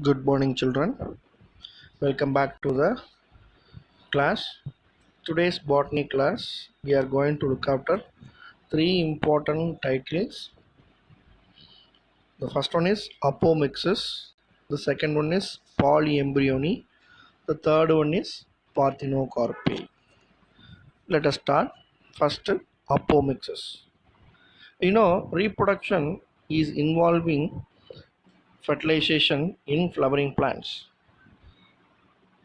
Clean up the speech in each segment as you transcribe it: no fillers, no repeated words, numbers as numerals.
Good morning, children. Welcome back to the class. Today's botany class, we are going to look after three important titles. The first one is Apomixis. The second one is Polyembryony. The third one is Parthenocarpy. Let us start. First, Apomixis. Reproduction is involving fertilization in flowering plants.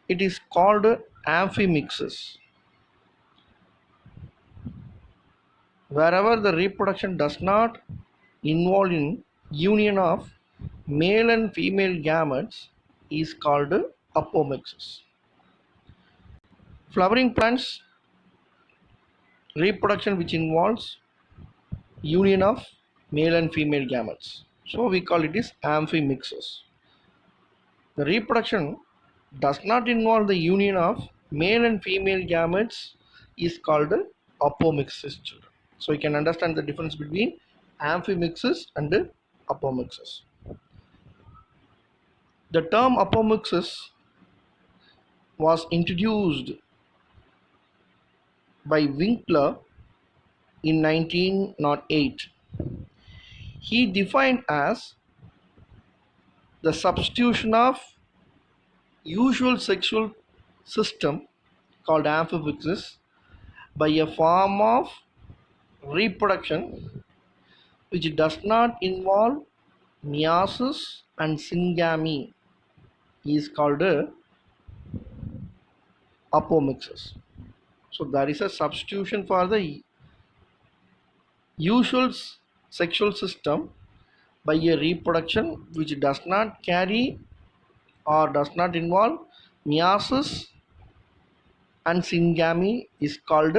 It is called amphimixis. Wherever the reproduction does not involve in union of male and female gametes is called apomixis. Flowering plants reproduction which involves union of male and female gametes, so we call it is amphimixis. The reproduction does not involve the union of male and female gametes is called apomixis, children. So you can understand the difference between amphimixis and apomixis. The term apomixis was introduced by Winkler in 1908. He defined as the substitution of usual sexual system called amphimixis by a form of reproduction which does not involve meiosis and syngamy is called apomixis. So there is a substitution for the usual sexual system by a reproduction which does not carry or does not involve meiosis and syngamy is called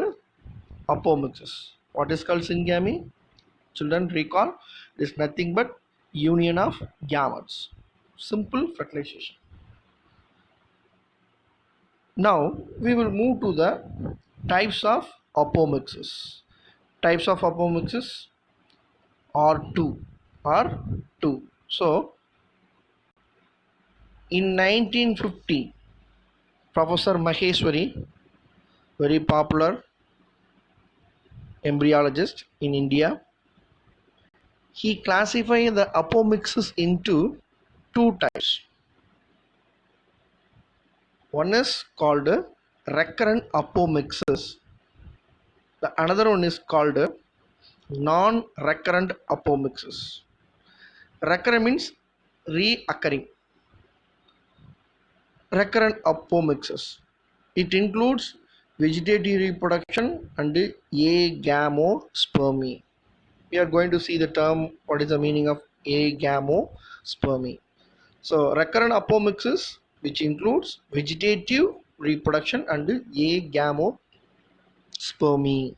apomixis. What is called syngamy? Children, recall, it is nothing but union of gametes. Simple fertilization. Now we will move to the types of apomixis. Types of apomixis are two. So in 1950, Professor Maheshwari, very popular embryologist in India, he classified the apomixis into two types. One is called recurrent apomixis. The another one is called non-recurrent apomixis. Recurrent means reoccurring. Recurrent apomixis. It includes vegetative reproduction and agamospermy. We are going to see the term, what is the meaning of agamospermy. So recurrent apomixis, which includes vegetative reproduction and agamospermy.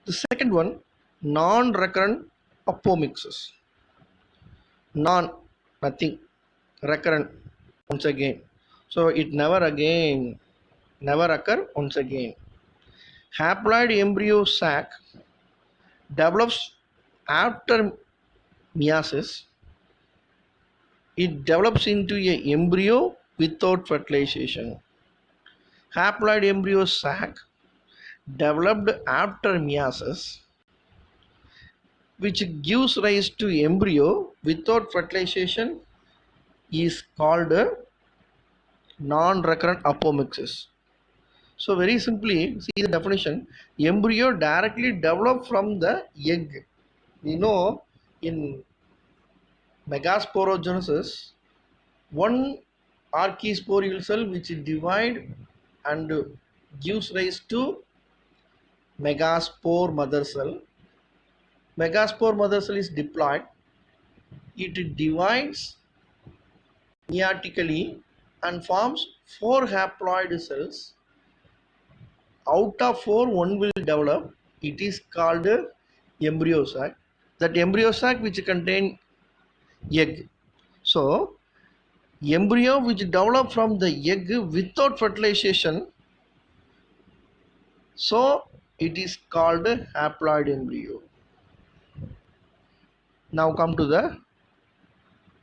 The second one, non-recurrent apomixis. Non, nothing. Recurrent, once again. So it never occur once again. Haploid embryo sac develops after meiosis. It develops into an embryo without fertilization. Haploid embryo sac developed after meiosis, which gives rise to embryo without fertilization, is called non-recurrent apomixis. So very simply, see the definition. Embryo directly developed from the egg. We know in megasporogenesis, one archisporal cell which divide and gives rise to megaspore mother cell. Megaspore mother cell is diploid. It divides meiotically and forms 4 haploid cells. Out of 4, one will develop. It is called embryo sac. That embryo sac which contain egg. So embryo which develop from the egg without fertilization, so it is called haploid embryo. Now come to the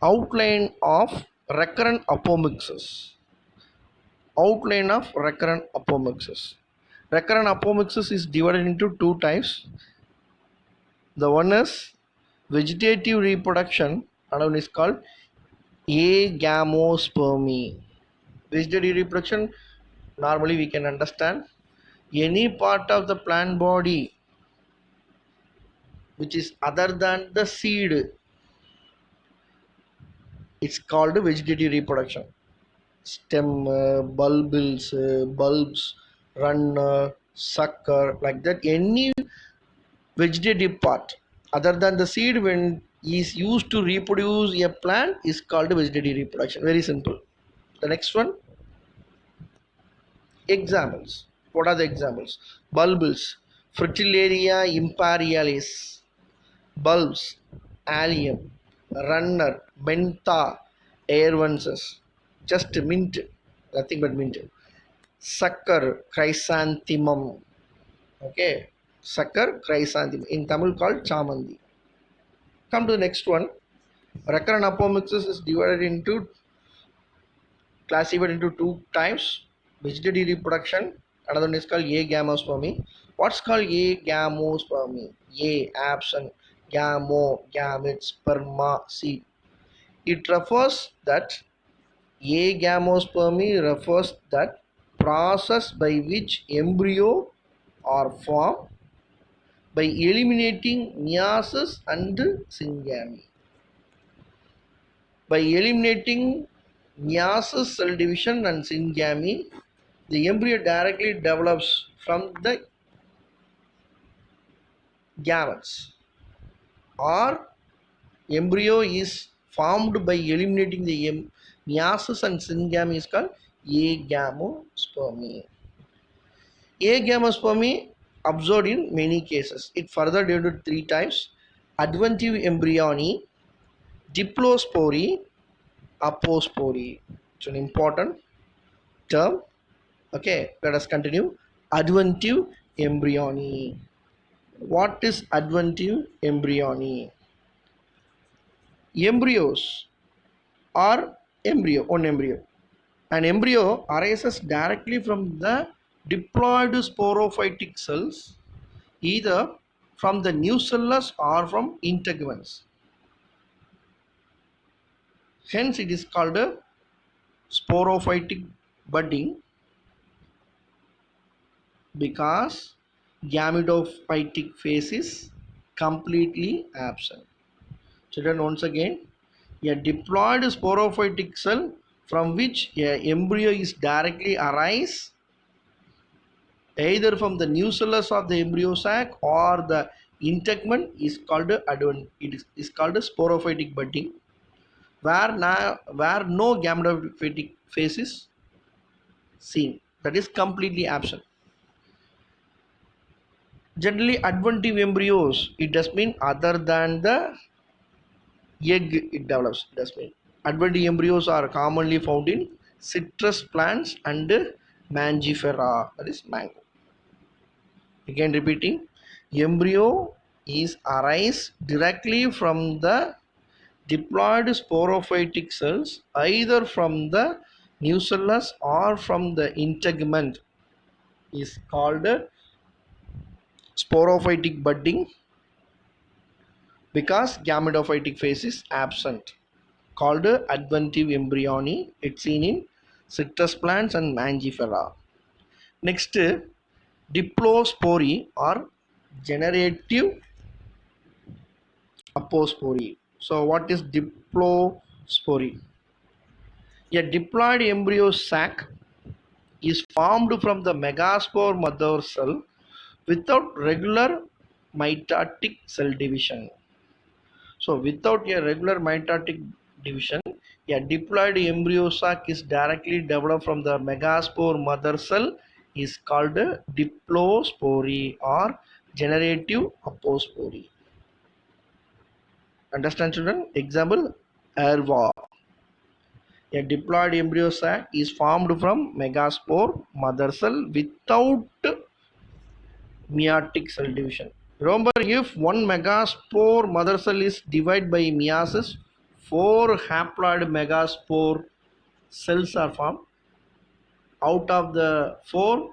outline of Recurrent apomixis. Outline of recurrent apomixis. Recurrent apomixis is divided into two types. The one is vegetative reproduction, another one is called agamospermy. Vegetative reproduction, normally we can understand any part of the plant body which is other than the seed, it's called vegetative reproduction. Stem, bulbils, bulbs, runner, sucker, like that. Any vegetative part other than the seed when is used to reproduce a plant is called vegetative reproduction. Very simple. The next one, examples. What are the examples? Bulbils, Fritillaria imperialis. Bulbs, allium, runner, mentha, airvensis. Just mint, nothing but mint. Sucker, chrysanthemum. Okay, sucker, chrysanthemum. In Tamil called chamandi. Come to the next one. Recurrent apomixis is divided into, classified into two types. Vegetative reproduction, another one is called agamospermy. What's called agamospermy? A, absent, gamo, gametes, sperma, seed. It refers that agamospermy refers that process by which embryo are formed by eliminating meiosis and syngamy. By eliminating meiosis, cell division and syngamy, the embryo directly develops from the gametes, or embryo is formed by eliminating the meiosis and syngamy is called agamospermy. Agamospermy observed in many cases. It further divided three types: adventive embryony, diplospory, apospory. It's an important term. Okay, let us continue. Adventive embryony. What is adventive embryony? Embryos are one embryo. An embryo arises directly from the diploid sporophytic cells, either from the nucellus or from integuments. Hence, it is called a sporophytic budding, because gametophytic phase is completely absent. Children, once again, a diploid sporophytic cell from which a embryo is directly arise, either from the nucellus of the embryo sac or the integument, is called it is called a sporophytic budding, where no gametophytic phase is seen, that is completely absent. Generally, adventive embryos, it does mean other than the egg it develops. It does mean adventive embryos are commonly found in citrus plants and mangifera, that is mango. Again repeating, embryo is arise directly from the diploid sporophytic cells, either from the nucellus or from the integument, is called sporophytic budding, because gametophytic phase is absent, called adventive embryony. It's seen in citrus plants and mangifera. Next, diplospory or generative apospory. So what is diplospory? A diploid embryo sac is formed from the megaspore mother cell without regular mitotic cell division. So without a regular mitotic division, a diploid embryo sac is directly developed from the megaspore mother cell, is called diplospory or generative apospory. Understand, children? Example, erva. A diploid embryo sac is formed from megaspore mother cell without meiotic cell division. Remember, if one megaspore mother cell is divided by meiosis, 4 haploid megaspore cells are formed. Out of the 4,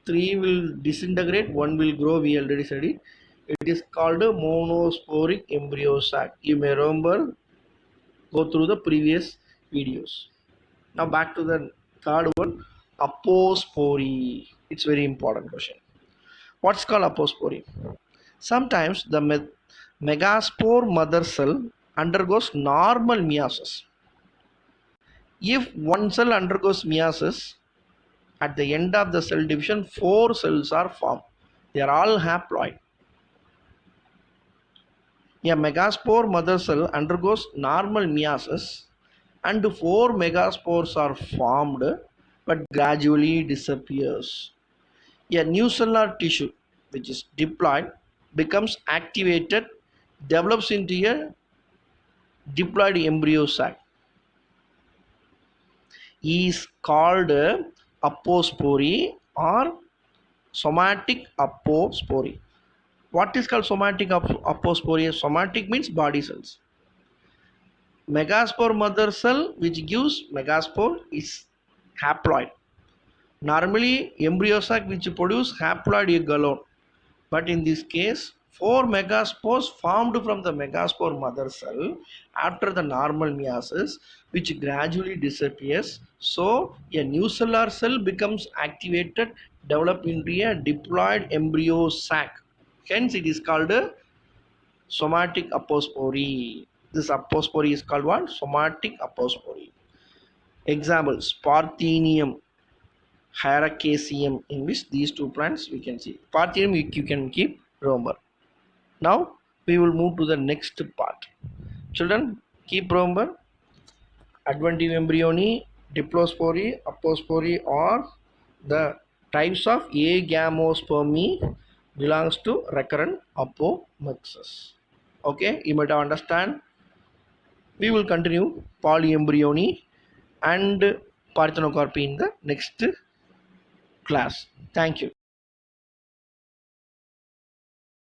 3 will disintegrate, 1 will grow. We already studied. It is called a monosporic embryo sac. You may remember, go through the previous videos. Now back to the third one, apospory. It's very important question. What's called apospory? Sometimes the megaspore mother cell undergoes normal meiosis. If one cell undergoes meiosis, at the end of the cell division, 4 cells are formed. They are all haploid. A megaspore mother cell undergoes normal meiosis and 4 megaspores are formed but gradually disappears. A new cellular tissue which is diploid becomes activated, develops into a diploid embryo sac. Is called apospory or somatic apospory. What is called somatic apospory? Somatic means body cells. Megaspore mother cell which gives megaspore is haploid. Normally embryo sac which produce haploid egg alone, but in this case 4 megaspores formed from the megaspore mother cell after the normal meiosis which gradually disappears. So a new cellular cell becomes activated, develop into a diploid embryo sac. Hence it is called a somatic apospory. This apospory is called what? Somatic apospory. Examples: Parthenium, Hyracaceum, in which these two plants we can see. Parthenium you can keep remember. Now we will move to the next part. Children, keep remember adventive embryony, diplospory, apospory or the types of agamospermy belongs to recurrent apomixis. Okay, you might understand. We will continue polyembryony and parthenocarpy in the next class. Thank you.